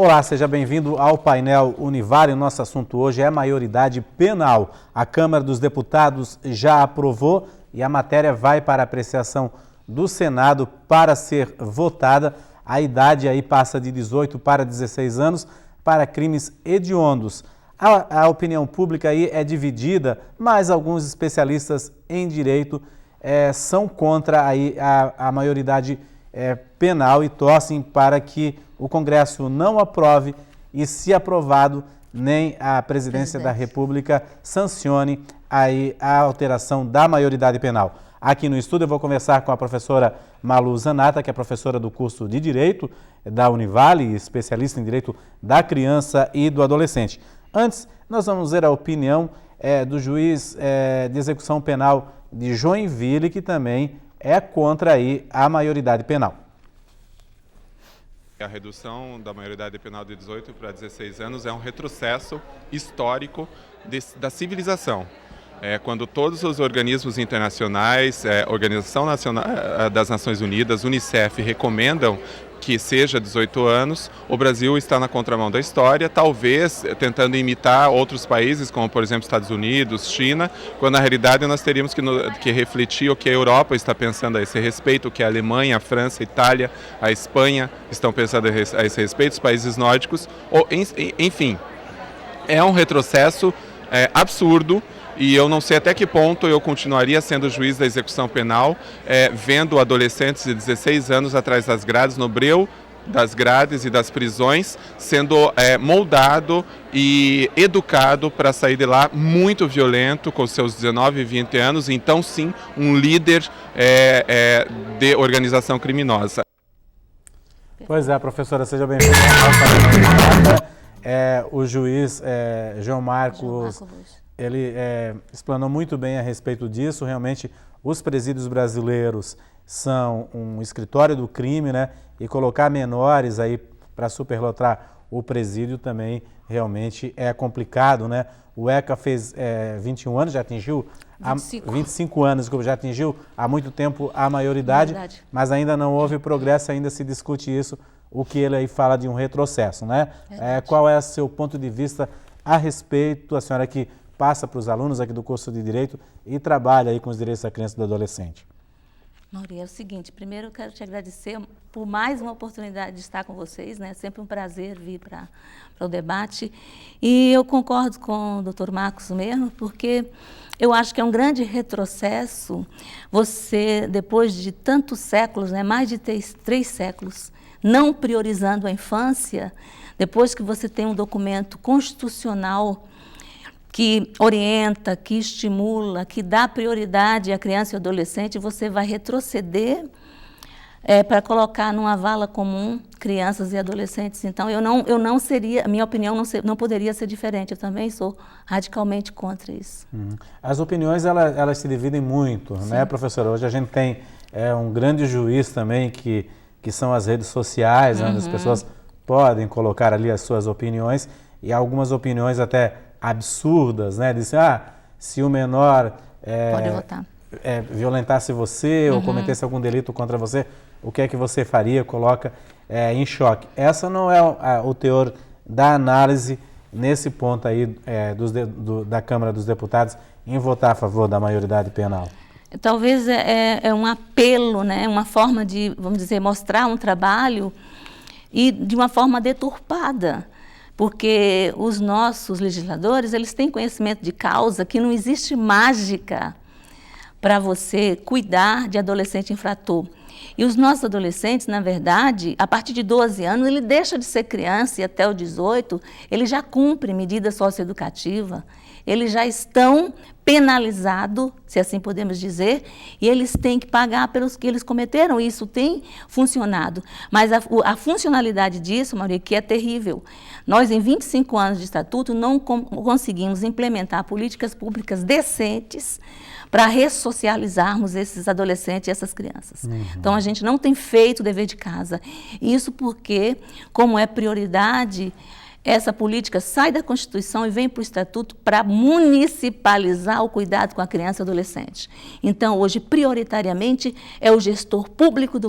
Olá, seja bem-vindo ao painel Univale. O nosso assunto hoje é a maioridade penal. A Câmara dos Deputados já aprovou e a matéria vai para apreciação do Senado para ser votada. A idade aí passa de 18 para 16 anos para crimes hediondos. A opinião pública aí é dividida, mas alguns especialistas em direito são contra aí a maioridade penal e torcem para que o Congresso não aprove e, se aprovado, nem a Presidência da República sancione aí a alteração da maioridade penal. Aqui no estúdio eu vou conversar com a professora Malu Zanata, que é professora do curso de Direito da Univale, especialista em Direito da Criança e do Adolescente. Antes, nós vamos ver a opinião do juiz de execução penal de Joinville, que também é contra aí a maioridade penal. A redução da maioridade penal de 18 para 16 anos é um retrocesso histórico da civilização. Quando todos os organismos internacionais, Organização das Nações Unidas, Unicef, recomendam que seja 18 anos, o Brasil está na contramão da história, talvez tentando imitar outros países, como por exemplo Estados Unidos, China, quando na realidade nós teríamos que refletir o que a Europa está pensando a esse respeito, o que a Alemanha, a França, a Itália, a Espanha estão pensando a esse respeito, os países nórdicos, enfim, é um retrocesso absurdo. E eu não sei até que ponto eu continuaria sendo juiz da execução penal, vendo adolescentes de 16 anos atrás das grades, no breu das grades e das prisões, sendo moldado e educado para sair de lá muito violento, com seus 19 e 20 anos, então sim, um líder de organização criminosa. Pois é, professora, seja bem-vinda. O juiz João Marcos, ele explanou muito bem a respeito disso. Realmente, os presídios brasileiros são um escritório do crime, né? E colocar menores aí para superlotar o presídio também realmente é complicado, né? O ECA fez 21 anos, já atingiu 25 anos, já atingiu há muito tempo a maioridade, mas ainda não houve progresso, ainda se discute isso, o que ele aí fala de um retrocesso, né? Qual é o seu ponto de vista a respeito, a senhora que passa para os alunos aqui do curso de Direito e trabalha aí com os direitos da criança e do adolescente? Mauri, é o seguinte, primeiro eu quero te agradecer por mais uma oportunidade de estar com vocês, né? É sempre um prazer vir para o debate. E eu concordo com o doutor Marcos mesmo, porque eu acho que é um grande retrocesso você, depois de tantos séculos, né? Mais de três séculos, não priorizando a infância, depois que você tem um documento constitucional que orienta, que estimula, que dá prioridade à criança e ao adolescente, você vai retroceder para colocar numa vala comum crianças e adolescentes. Então, eu não seria, a minha opinião não poderia ser diferente. Eu também sou radicalmente contra isso. As opiniões, elas se dividem muito, né, professora? Hoje a gente tem um grande juiz também, que são as redes sociais, onde as pessoas podem colocar ali as suas opiniões, e algumas opiniões até absurdas, né? Dizem, se o menor pode votar. Violentasse você ou cometesse algum delito contra você, o que é que você faria? Coloca em choque. Essa não é o teor da análise nesse ponto aí da Câmara dos Deputados em votar a favor da maioridade penal. Talvez é um apelo, né? Uma forma de, vamos dizer, mostrar um trabalho e de uma forma deturpada. Porque os nossos legisladores, eles têm conhecimento de causa, que não existe mágica para você cuidar de adolescente infrator. E os nossos adolescentes, na verdade, a partir de 12 anos, ele deixa de ser criança e até os 18, ele já cumpre medida socioeducativa, eles já estão penalizados, se assim podemos dizer, e eles têm que pagar pelos que eles cometeram, e isso tem funcionado. Mas a funcionalidade disso, Maria, que é terrível. Nós, em 25 anos de estatuto, não conseguimos implementar políticas públicas decentes para ressocializarmos esses adolescentes e essas crianças. Então, a gente não tem feito o dever de casa. Isso porque, como é prioridade, essa política sai da Constituição e vem para o Estatuto para municipalizar o cuidado com a criança e adolescente. Então, hoje, prioritariamente, é o gestor público do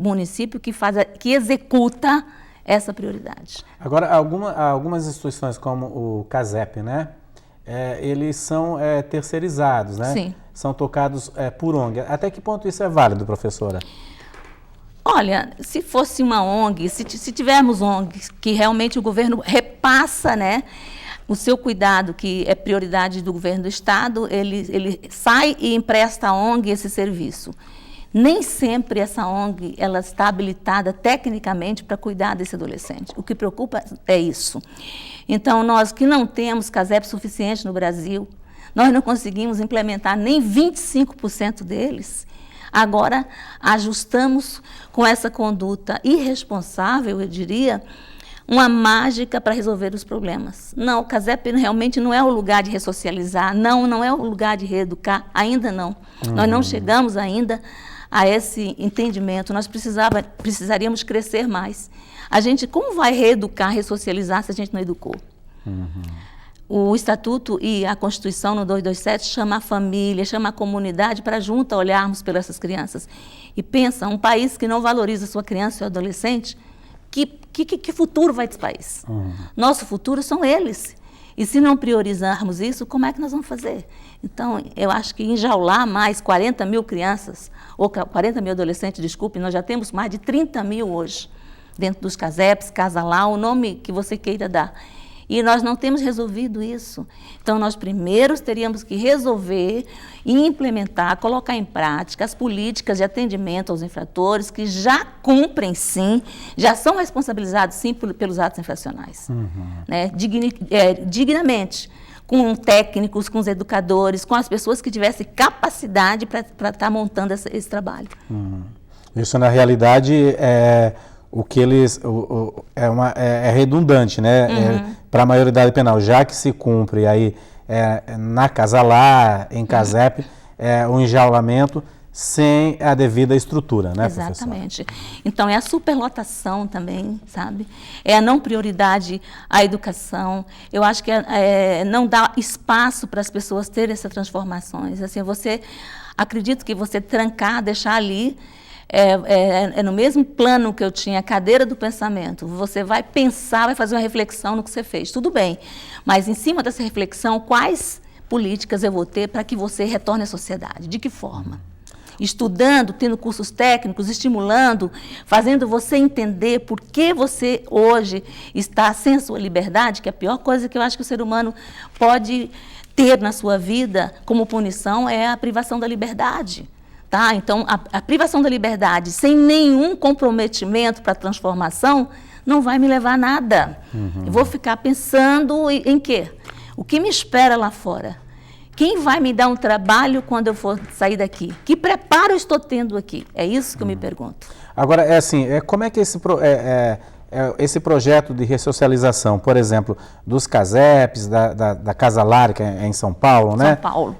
município que executa essa prioridade. Agora, algumas instituições como o CASEP, né? Eles são terceirizados, né? Sim. São tocados por ONG. Até que ponto isso é válido, professora? Olha, se fosse uma ONG, se tivermos ONGs que realmente o governo repassa, né, o seu cuidado, que é prioridade do governo do Estado, ele sai e empresta à ONG esse serviço. Nem sempre essa ONG ela está habilitada tecnicamente para cuidar desse adolescente. O que preocupa é isso. Então, nós que não temos CASEP suficiente no Brasil, nós não conseguimos implementar nem 25% deles. Agora, ajustamos com essa conduta irresponsável, eu diria, uma mágica para resolver os problemas. Não, o CASEP realmente não é o lugar de ressocializar, não é o lugar de reeducar, ainda não. Nós não chegamos ainda a esse entendimento, nós precisaríamos crescer mais. A gente, como vai reeducar, ressocializar se a gente não educou? O Estatuto e a Constituição no 227 chama a família, chama a comunidade para junto olharmos para essas crianças. E pensa, um país que não valoriza sua criança e adolescente, que futuro vai desse país? Nosso futuro são eles. E se não priorizarmos isso, como é que nós vamos fazer? Então, eu acho que enjaular mais 40 mil crianças, ou 40 mil adolescentes, desculpe, nós já temos mais de 30 mil hoje, dentro dos CASEPs, Casalau, o nome que você queira dar. E nós não temos resolvido isso. Então, nós primeiro teríamos que resolver e implementar, colocar em prática as políticas de atendimento aos infratores que já cumprem, sim, já são responsabilizados, sim, pelos atos infracionais. Né? Dignamente, com técnicos, com os educadores, com as pessoas que tivessem capacidade para estar montando esse trabalho. Isso, na realidade, o que eles é redundante, né? Para a maioridade penal, já que se cumpre aí na Casalar, em CASEP, o enjaulamento sem a devida estrutura, né, professora? Exatamente. Então, é a superlotação também, sabe? É a não prioridade à educação. Eu acho que não dá espaço para as pessoas terem essas transformações. Assim, acredito que você trancar, deixar ali, no mesmo plano que eu tinha, a cadeira do pensamento. Você vai pensar, vai fazer uma reflexão no que você fez. Tudo bem, mas em cima dessa reflexão, quais políticas eu vou ter para que você retorne à sociedade? De que forma? Estudando, tendo cursos técnicos, estimulando, fazendo você entender por que você hoje está sem a sua liberdade, que é a pior coisa que eu acho que o ser humano pode ter na sua vida como punição é a privação da liberdade. Tá? Então, a privação da liberdade sem nenhum comprometimento para a transformação não vai me levar a nada. Eu vou ficar pensando em quê? O que me espera lá fora? Quem vai me dar um trabalho quando eu for sair daqui? Que preparo eu estou tendo aqui? É isso que eu me pergunto. Agora, como é que esse projeto de ressocialização, por exemplo, dos CASEPs, da Casalar, que é em São Paulo, né? São Paulo.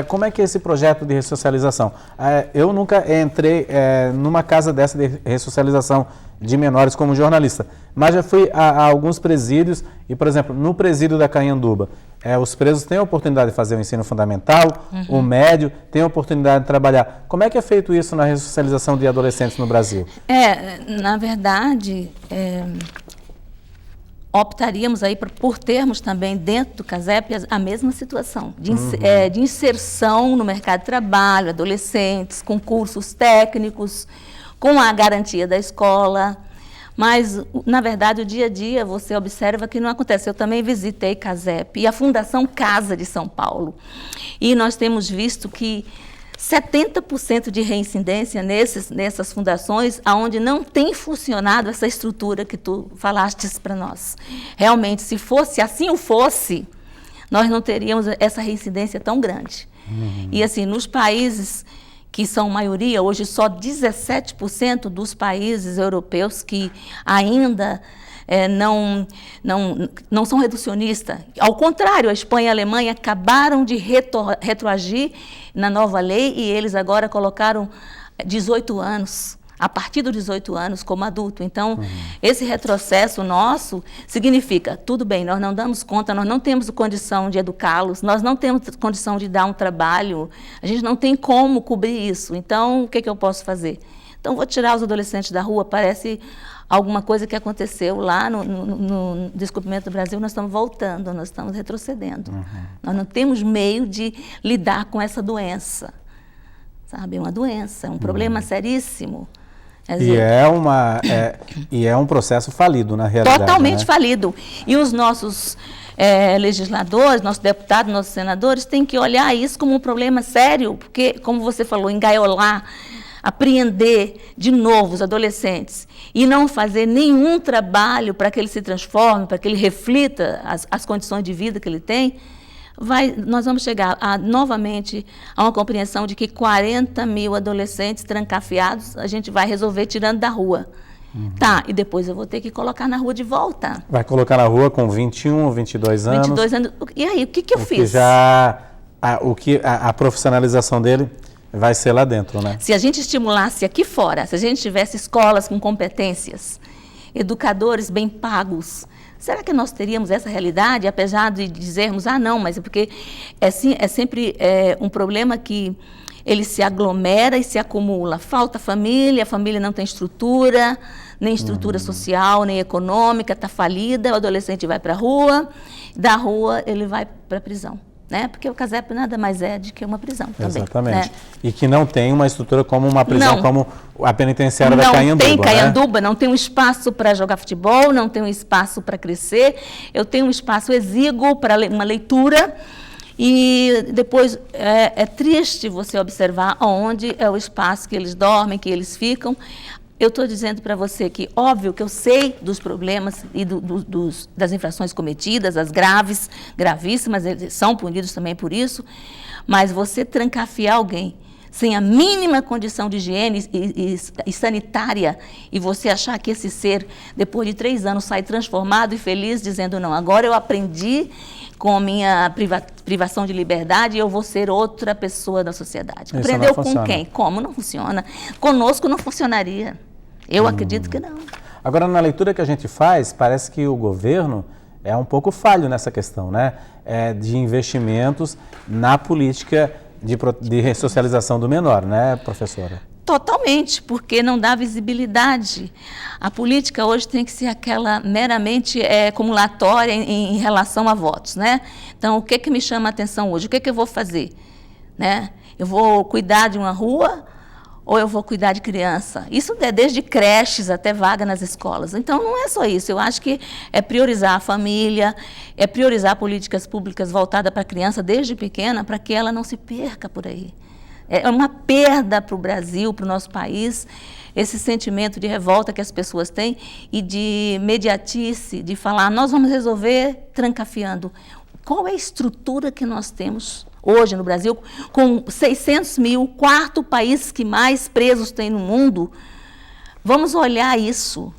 Como é que é esse projeto de ressocialização? Eu nunca entrei numa casa dessa de ressocialização de menores como jornalista, mas já fui a alguns presídios e, por exemplo, no presídio da Canhanduba, os presos têm a oportunidade de fazer o ensino fundamental, o médio, têm a oportunidade de trabalhar. Como é que é feito isso na ressocialização de adolescentes no Brasil? Na verdade, optaríamos aí por termos também dentro do CASEP a mesma situação, de inserção no mercado de trabalho, adolescentes, com cursos técnicos, com a garantia da escola. Mas, na verdade, o dia a dia você observa que não acontece. Eu também visitei CASEP e a Fundação Casa de São Paulo. E nós temos visto que 70% de reincidência nessas fundações, onde não tem funcionado essa estrutura que tu falastes para nós. Realmente, se assim fosse, nós não teríamos essa reincidência tão grande. E assim, nos países que são maioria, hoje só 17% dos países europeus que ainda não são reducionistas. Ao contrário, a Espanha e a Alemanha acabaram de retroagir na nova lei e eles agora colocaram 18 anos, a partir dos 18 anos, como adulto. Então, esse retrocesso nosso significa, tudo bem, nós não damos conta, nós não temos condição de educá-los, nós não temos condição de dar um trabalho, a gente não tem como cobrir isso. Então, o que eu posso fazer? Então, vou tirar os adolescentes da rua, parece alguma coisa que aconteceu lá no Descobrimento do Brasil, nós estamos voltando, nós estamos retrocedendo. Nós não temos meio de lidar com essa doença, sabe? É uma doença, é um problema seríssimo. E é um processo falido, na realidade. Totalmente né? falido. E os nossos legisladores, nossos deputados, nossos senadores têm que olhar isso como um problema sério, porque, como você falou, engaiolar, apreender de novo os adolescentes e não fazer nenhum trabalho para que ele se transforme, para que ele reflita as condições de vida que ele tem, nós vamos chegar novamente a uma compreensão de que 40 mil adolescentes trancafiados a gente vai resolver tirando da rua. Tá, e depois eu vou ter que colocar na rua de volta. Vai colocar na rua com 21, 22 anos. 22 anos. E aí, o que eu fiz? A profissionalização dele vai ser lá dentro, né? Se a gente estimulasse aqui fora, se a gente tivesse escolas com competências, educadores bem pagos, será que nós teríamos essa realidade, apesar de dizermos, não, mas é porque é sempre um problema que ele se aglomera e se acumula. Falta família, a família não tem estrutura, nem estrutura social, nem econômica, está falida, o adolescente vai para a rua, da rua ele vai para a prisão. Né? Porque o CASEP nada mais é do que uma prisão também. Exatamente. Né? E que não tem uma estrutura como uma prisão, como a penitenciária da Caianduba. Não tem Caianduba, não tem um espaço para jogar futebol, não tem um espaço para crescer, eu tenho um espaço exíguo para uma leitura. E depois é triste você observar onde é o espaço que eles dormem, que eles ficam. Eu estou dizendo para você que, óbvio, que eu sei dos problemas e das infrações cometidas, as gravíssimas, eles são punidos também por isso, mas você trancafiar alguém sem a mínima condição de higiene e sanitária, e você achar que esse ser, depois de 3 anos, sai transformado e feliz, dizendo, não, agora eu aprendi com a minha privação de liberdade e eu vou ser outra pessoa da sociedade. Isso aprendeu com quem? Como? Não funciona. Conosco não funcionaria. Eu acredito que não. Agora, na leitura que a gente faz, parece que o governo é um pouco falho nessa questão, né? De investimentos na política de ressocialização do menor, né, professora? Totalmente, porque não dá visibilidade. A política hoje tem que ser aquela meramente acumulatória em relação a votos, né? Então, o que me chama a atenção hoje? O que eu vou fazer? Né? Eu vou cuidar de uma rua ou eu vou cuidar de criança? Isso é desde creches até vaga nas escolas. Então, não é só isso. Eu acho que é priorizar a família, é priorizar políticas públicas voltadas para a criança desde pequena, para que ela não se perca por aí. É uma perda para o Brasil, para o nosso país, esse sentimento de revolta que as pessoas têm e de mediatice, de falar, nós vamos resolver trancafiando. Qual é a estrutura que nós temos hoje no Brasil, com 600 mil, quarto país que mais presos tem no mundo? Vamos olhar isso.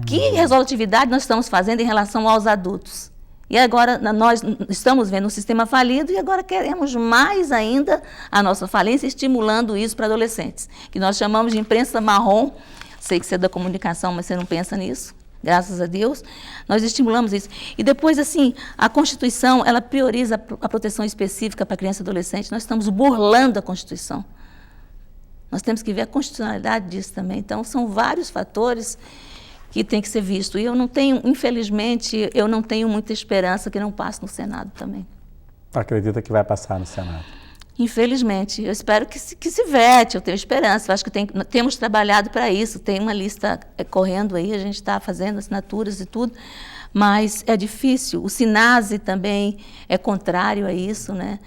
Que resolutividade nós estamos fazendo em relação aos adultos? E agora nós estamos vendo um sistema falido e agora queremos mais ainda a nossa falência, estimulando isso para adolescentes, que nós chamamos de imprensa marrom. Sei que você é da comunicação, mas você não pensa nisso, graças a Deus. Nós estimulamos isso. E depois, assim, a Constituição, ela prioriza a proteção específica para criança e adolescente. Nós estamos burlando a Constituição. Nós temos que ver a constitucionalidade disso também. Então, são vários fatores que tem que ser visto. E eu não tenho, infelizmente, eu não tenho muita esperança que não passe no Senado também. Acredita que vai passar no Senado? Infelizmente. Eu espero que se vete, eu tenho esperança. Eu acho que temos trabalhado para isso, tem uma lista correndo aí, a gente está fazendo assinaturas e tudo, mas é difícil. O SINASE também é contrário a isso, né?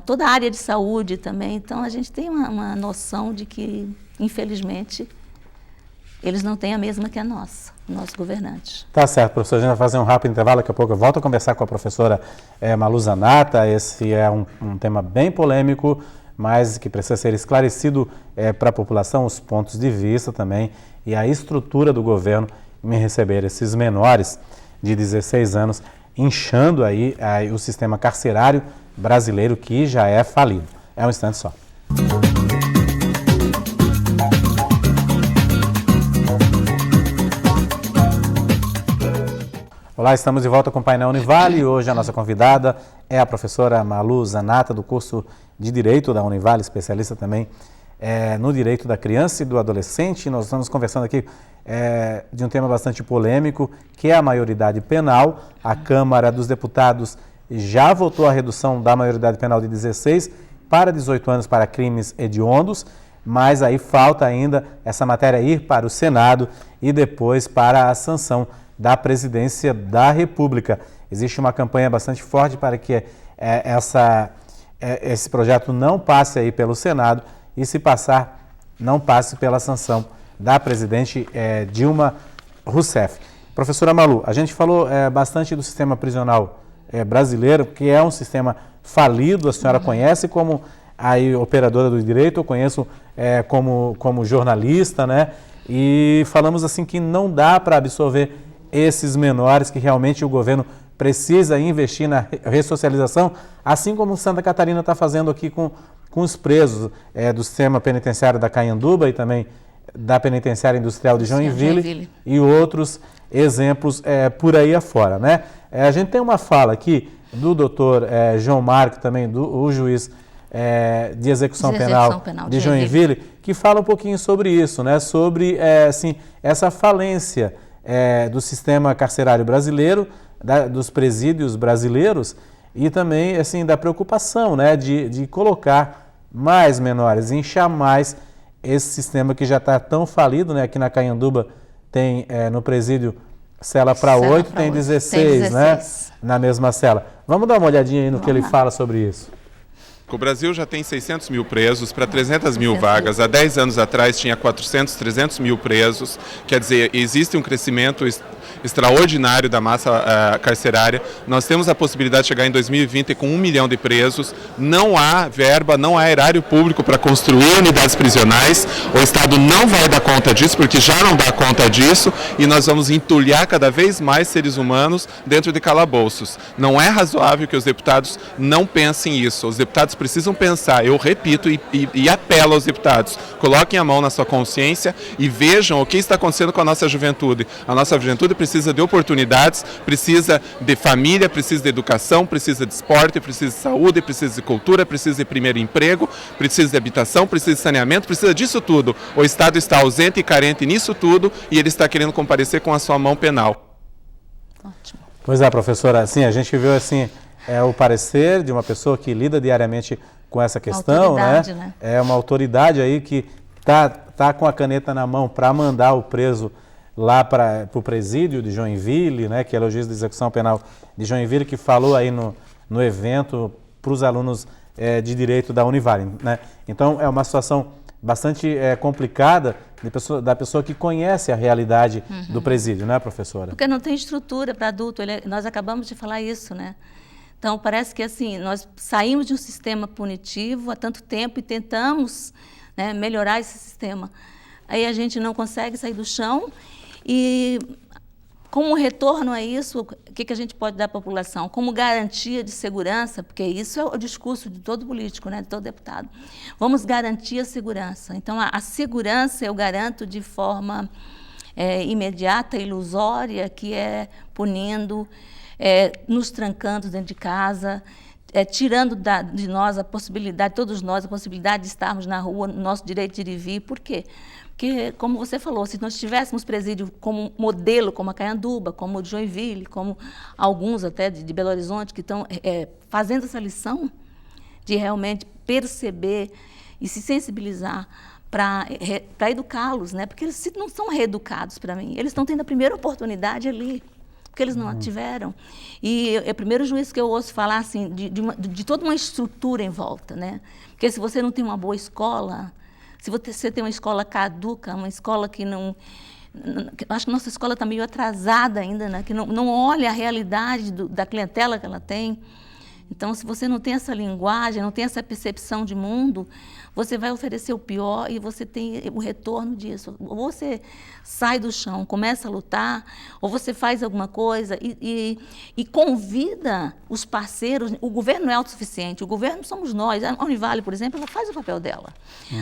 Toda a área de saúde também. Então, a gente tem uma noção de que, infelizmente, eles não têm a mesma que a nossa, nossos governantes. Tá certo, professor. A gente vai fazer um rápido intervalo, daqui a pouco eu volto a conversar com a professora Malu Zanata. Esse é um tema bem polêmico, mas que precisa ser esclarecido para a população, os pontos de vista também e a estrutura do governo em receber esses menores de 16 anos, inchando aí o sistema carcerário brasileiro, que já é falido. É um instante só. Olá, estamos de volta com o Painel Univale e hoje a nossa convidada é a professora Malu Zanata, do curso de Direito da Univale, especialista também no direito da criança e do adolescente. Nós estamos conversando aqui de um tema bastante polêmico, que é a maioridade penal. A Câmara dos Deputados já votou a redução da maioridade penal de 16 para 18 anos para crimes hediondos, mas aí falta ainda essa matéria ir para o Senado e depois para a sanção da Presidência da República. Existe uma campanha bastante forte para que esse projeto não passe aí pelo Senado e, se passar, não passe pela sanção da presidente Dilma Rousseff. Professora Malu, a gente falou bastante do sistema prisional brasileiro, que é um sistema falido, a senhora conhece como aí, operadora do direito, eu conheço como jornalista, né? E falamos assim que não dá para absorver esses menores, que realmente o governo precisa investir na ressocialização, assim como Santa Catarina está fazendo aqui com os presos do sistema penitenciário da Cayanduba e também da penitenciária industrial de Joinville e outros exemplos por aí afora, né? A gente tem uma fala aqui do doutor João Marco, também o juiz de execução penal de Joinville, que fala um pouquinho sobre isso, né? Sobre assim, essa falência do sistema carcerário brasileiro, dos presídios brasileiros e também assim, da preocupação, né? de colocar mais menores, inchar mais esse sistema que já está tão falido, né? Aqui na Cayanduba tem no presídio cela para 8, tem 16, né? Na mesma cela. Vamos dar uma olhadinha aí no que ele fala sobre isso. O Brasil já tem 600 mil presos para 300 mil vagas. Há 10 anos atrás tinha 400, 300 mil presos. Quer dizer, existe um crescimento extraordinário da massa carcerária. Nós temos a possibilidade de chegar em 2020 com 1 milhão de presos. Não há verba, não há erário público para construir unidades prisionais. O Estado não vai dar conta disso, porque já não dá conta disso, e nós vamos entulhar cada vez mais seres humanos dentro de calabouços. Não é razoável que os deputados não pensem isso. Os deputados precisam pensar, eu repito e apelo aos deputados, coloquem a mão na sua consciência e vejam o que está acontecendo com a nossa juventude. A nossa juventude precisa de oportunidades, precisa de família, precisa de educação, precisa de esporte, precisa de saúde, precisa de cultura, precisa de primeiro emprego, precisa de habitação, precisa de saneamento, precisa disso tudo. O Estado está ausente e carente nisso tudo e ele está querendo comparecer com a sua mão penal. Ótimo. Pois é, professora, assim, a gente viu assim o parecer de uma pessoa que lida diariamente com essa questão, né? É uma autoridade aí que tá com a caneta na mão para mandar o preso lá para o presídio de Joinville, né? Que é o juiz de execução penal de Joinville, que falou aí no evento para os alunos de direito da Univale, né? Então é uma situação bastante complicada da pessoa que conhece a realidade do presídio, né, professora? Porque não tem estrutura para adulto, nós acabamos de falar isso, né? Então, parece que assim, nós saímos de um sistema punitivo há tanto tempo e tentamos, né, melhorar esse sistema. Aí a gente não consegue sair do chão e, como retorno a isso, o que a gente pode dar à população? Como garantia de segurança, porque isso é o discurso de todo político, né, de todo deputado. Vamos garantir a segurança. Então, a segurança eu garanto de forma imediata, ilusória, que é punindo, nos trancando dentro de casa, tirando de nós a possibilidade, todos nós, a possibilidade de estarmos na rua, no nosso direito de ir e vir. Por quê? Porque, como você falou, se nós tivéssemos presídio como modelo, como a Cayanduba, como o de Joinville, como alguns até de Belo Horizonte, que estão fazendo essa lição de realmente perceber e se sensibilizar para educá-los, né? Porque eles não são reeducados para mim, eles estão tendo a primeira oportunidade ali, porque eles não a tiveram. E é o primeiro juiz que eu ouço falar assim, de toda uma estrutura em volta, né? Porque se você não tem uma boa escola, se você tem uma escola caduca, uma escola que não... Acho que nossa escola está meio atrasada ainda, né? Que não olha a realidade da clientela que ela tem. Então, se você não tem essa linguagem, não tem essa percepção de mundo, você vai oferecer o pior e você tem o retorno disso. Ou você sai do chão, começa a lutar, ou você faz alguma coisa e convida os parceiros. O governo não é autossuficiente, o governo somos nós. A Univale, por exemplo, ela faz o papel dela.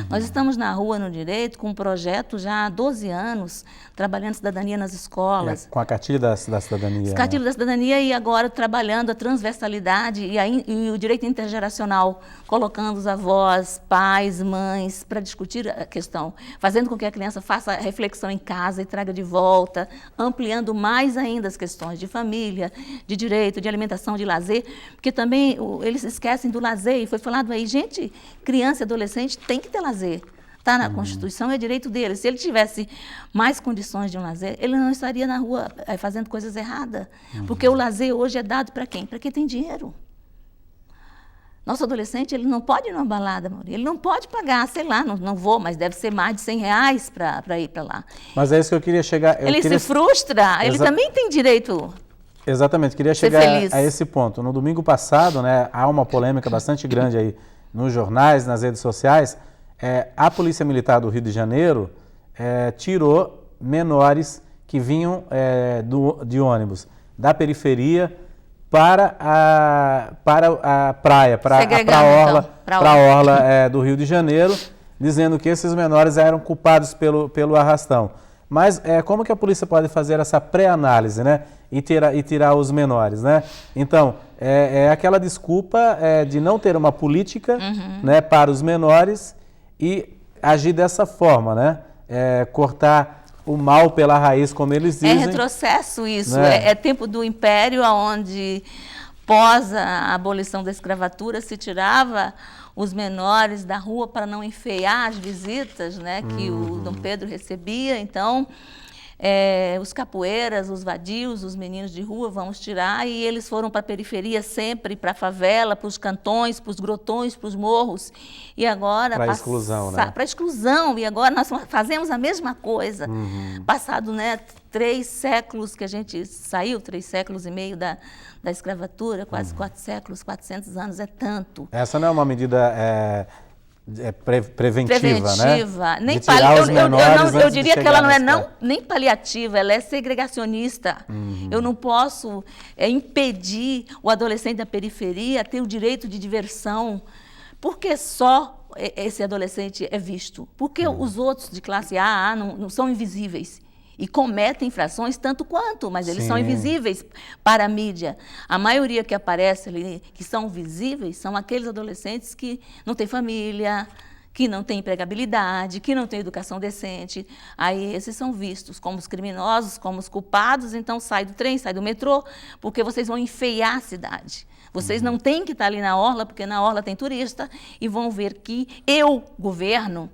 Nós estamos na rua, no direito, com um projeto já há 12 anos, trabalhando cidadania nas escolas. Com a cartilha da cidadania. Cartilha da cidadania e agora trabalhando a transversalidade e e o direito intergeracional, colocando os avós, pais, mães, para discutir a questão, fazendo com que a criança faça reflexão em casa e traga de volta, ampliando mais ainda as questões de família, de direito, de alimentação, de lazer, porque também eles esquecem do lazer, e foi falado aí, gente, criança e adolescente tem que ter lazer. Está na Constituição, é direito dele. Se ele tivesse mais condições de um lazer, ele não estaria na rua fazendo coisas erradas. Porque o lazer hoje é dado para quem? Para quem tem dinheiro. Nosso adolescente, ele não pode ir numa balada, Mauri. Ele não pode pagar, sei lá, não vou, mas deve ser mais de R$100 para ir para lá. Mas é isso que eu queria chegar. Ele se frustra, ele também tem direito. Exatamente, queria chegar a esse ponto. No domingo passado, né, há uma polêmica bastante grande aí nos jornais, nas redes sociais. A Polícia Militar do Rio de Janeiro tirou menores que vinham de ônibus da periferia para a praia, para a orla do Rio de Janeiro, dizendo que esses menores eram culpados pelo arrastão. Mas como que a polícia pode fazer essa pré-análise, né? E tirar os menores, né? Então, é aquela desculpa de não ter uma política, né, para os menores e agir dessa forma, né? Cortar o mal pela raiz, como eles dizem. É retrocesso isso, né? É tempo do Império, onde, pós a abolição da escravatura, se tirava os menores da rua para não enfeiar as visitas, né, que o Dom Pedro recebia. Então, os capoeiras, os vadios, os meninos de rua, vamos tirar, e eles foram para a periferia sempre, para a favela, para os cantões, para os grotões, para os morros. E agora... Para a exclusão, né? Para a exclusão, e agora nós fazemos a mesma coisa. Passado, né, 3 séculos que a gente saiu, 3 séculos e meio da escravatura, quase 4 séculos, 400 anos, é tanto. Essa não é uma medida... preventiva, né? Nem eu diria que ela não é nem paliativa, ela é segregacionista. Eu não posso impedir o adolescente da periferia ter o direito de diversão, porque só esse adolescente é visto. Porque os outros de classe A não são invisíveis. E cometem infrações tanto quanto, mas eles são invisíveis para a mídia. A maioria que aparece ali, que são visíveis, são aqueles adolescentes que não têm família, que não têm empregabilidade, que não têm educação decente. Aí esses são vistos como os criminosos, como os culpados, então sai do trem, sai do metrô, porque vocês vão enfeiar a cidade. Vocês não têm que estar ali na orla, porque na orla tem turista, e vão ver que eu, governo,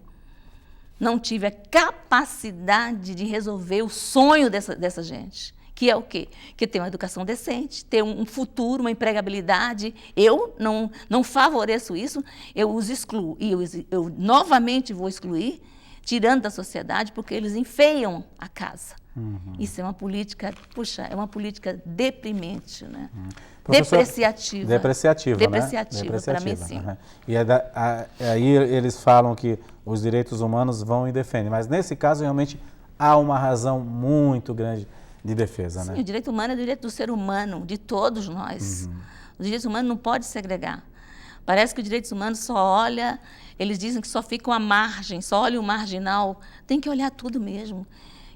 não tive a capacidade de resolver o sonho dessa gente, que é o quê? Que ter uma educação decente, ter um futuro, uma empregabilidade. Eu não favoreço isso, eu os excluo. E eu novamente vou excluir, tirando da sociedade, porque eles enfeiam a casa. Isso é uma política, é uma política deprimente, né? Depreciativa. Depreciativa, para mim, sim. E aí eles falam que os direitos humanos vão e defendem, mas nesse caso realmente há uma razão muito grande de defesa, né? Sim, o direito humano é o direito do ser humano, de todos nós. O direito humano não pode segregar. Parece que os direitos humanos só olha, eles dizem que só ficam à margem, só olha o marginal. Tem que olhar tudo mesmo.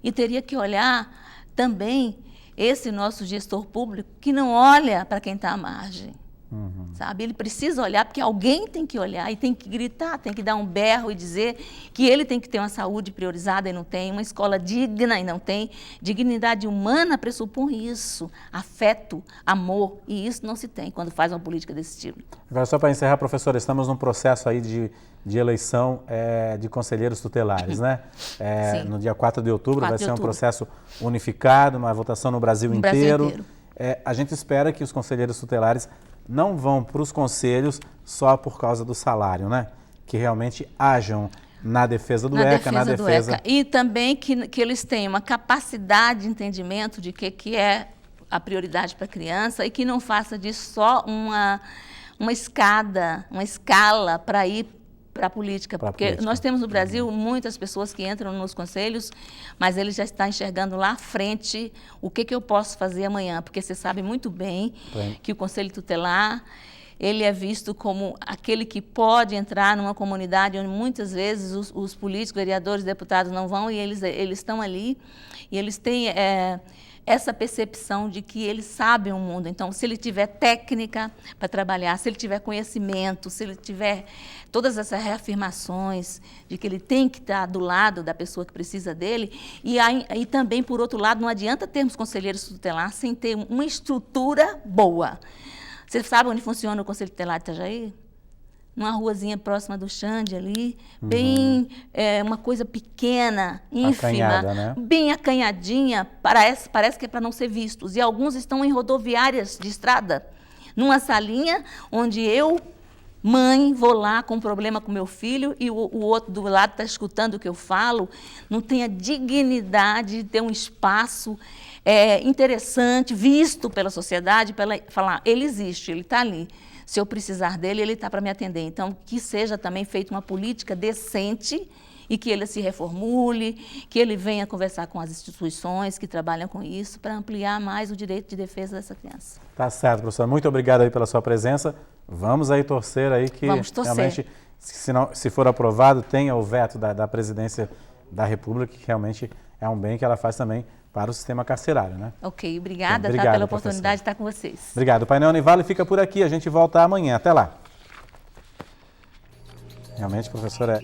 E teria que olhar também esse nosso gestor público que não olha para quem está à margem. Sabe? Ele precisa olhar, porque alguém tem que olhar e tem que gritar, tem que dar um berro e dizer que ele tem que ter uma saúde priorizada e não tem, uma escola digna e não tem. Dignidade humana pressupõe isso, afeto, amor, e isso não se tem quando faz uma política desse estilo. Agora, só para encerrar, professora, estamos num processo aí de eleição de conselheiros tutelares, né? No dia 4 de outubro vai ser um processo unificado, uma votação no Brasil inteiro. A gente espera que os conselheiros tutelares não vão para os conselhos só por causa do salário, né? Que realmente hajam na defesa do ECA, na defesa... E também que eles tenham uma capacidade de entendimento de que é a prioridade para a criança e que não faça disso só uma escala para ir para a política, porque nós temos no Brasil muitas pessoas que entram nos conselhos, mas eles já estão enxergando lá à frente o que eu posso fazer amanhã, porque você sabe muito bem que o Conselho Tutelar, ele é visto como aquele que pode entrar numa comunidade onde muitas vezes os políticos, vereadores, deputados não vão, e eles estão ali, e eles têm essa percepção de que ele sabe o mundo. Então, se ele tiver técnica para trabalhar, se ele tiver conhecimento, se ele tiver todas essas reafirmações de que ele tem que estar do lado da pessoa que precisa dele, e também, por outro lado, não adianta termos conselheiros tutelares sem ter uma estrutura boa. Você sabe onde funciona o Conselho Tutelar de Itajaí? Numa ruazinha próxima do Xande ali, bem, uma coisa pequena, ínfima, acanhada, né? Bem acanhadinha, parece que é para não ser vistos. E alguns estão em rodoviárias de estrada, numa salinha onde eu, mãe, vou lá com um problema com meu filho e o outro do lado está escutando o que eu falo, não tem a dignidade de ter um espaço interessante, visto pela sociedade, para falar, ele existe, ele está ali. Se eu precisar dele, ele está para me atender. Então, que seja também feita uma política decente e que ele se reformule, que ele venha conversar com as instituições que trabalham com isso para ampliar mais o direito de defesa dessa criança. Tá certo, professora. Muito obrigado aí pela sua presença. Vamos aí torcer aí que realmente, se for aprovado, tenha o veto da presidência da República, que realmente é um bem que ela faz também para o sistema carcerário, né? Ok, obrigada, obrigado, pela oportunidade de estar com vocês. Obrigado. O Painel Univale fica por aqui. A gente volta amanhã. Até lá. Realmente, professora...